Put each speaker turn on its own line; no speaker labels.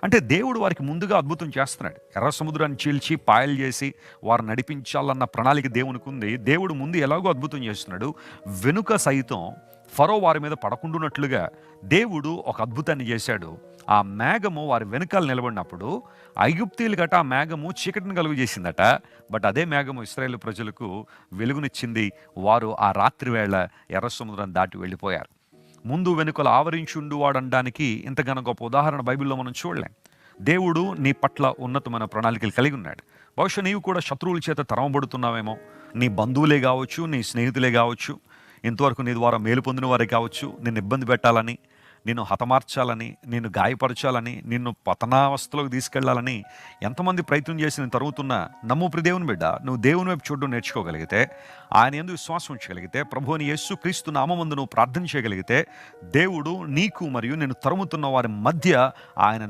అంటే దేవుడు వారికి ముందుగా అద్భుతం చేస్తున్నాడు. ఎర్ర సముద్రాన్ని చీల్చి పాయలు చేసి వారు నడిపించాలన్న ప్రణాళిక దేవునికి ఉంది. దేవుడు ముందు ఎలాగో అద్భుతం చేస్తున్నాడు, వెనుక సైతం ఫరో వారి మీద పడకుండునట్లుగా దేవుడు ఒక అద్భుతాన్ని చేశాడు. ఆ మేఘము వారి వెనుకాల నిలబడినప్పుడు ఐగుప్తీయులు గట ఆ మేఘము చీకటిని కలుగు చేసిందట. బట్ అదే మేఘము ఇశ్రాయేలు ప్రజలకు వెలుగునిచ్చింది. వారు ఆ రాత్రి వేళ ఎర్ర సముద్రం దాటి వెళ్ళిపోయారు. ముందు వెనుకలు ఆవరించుండు వాడనడానికి ఇంతగానో గొప్ప ఉదాహరణ బైబిల్లో మనం చూడలేం. దేవుడు నీ పట్ల ఉన్నతమైన ప్రణాళికలు కలిగి ఉన్నాడు. బహుశా నీవు కూడా శత్రువుల చేత తరమబడుతున్నావేమో. నీ బంధువులే కావచ్చు, నీ స్నేహితులే కావచ్చు, ఇంతవరకు నీ ద్వారా మేలు పొందిన వారే కావచ్చు, నిన్ను ఇబ్బంది పెట్టాలని, నిన్ను హతమార్చాలని, నిన్ను గాయపరచాలని, నిన్ను పతనావస్థలోకి తీసుకెళ్లాలని ఎంతమంది ప్రయత్నం చేసి నేను తరుగుతున్నా, నమ్ము ప్రియ దేవుని బిడ్డ, నువ్వు దేవుని వైపు చూడడం నేర్చుకోగలిగితే, ఆయన యందు విశ్వాసం ఉంచగలిగితే, ప్రభు అని యేసు క్రీస్తు నామమందు నువ్వు ప్రార్థన చేయగలిగితే, దేవుడు నీకు మరియు నిన్ను తరుముతున్న వారి మధ్య ఆయన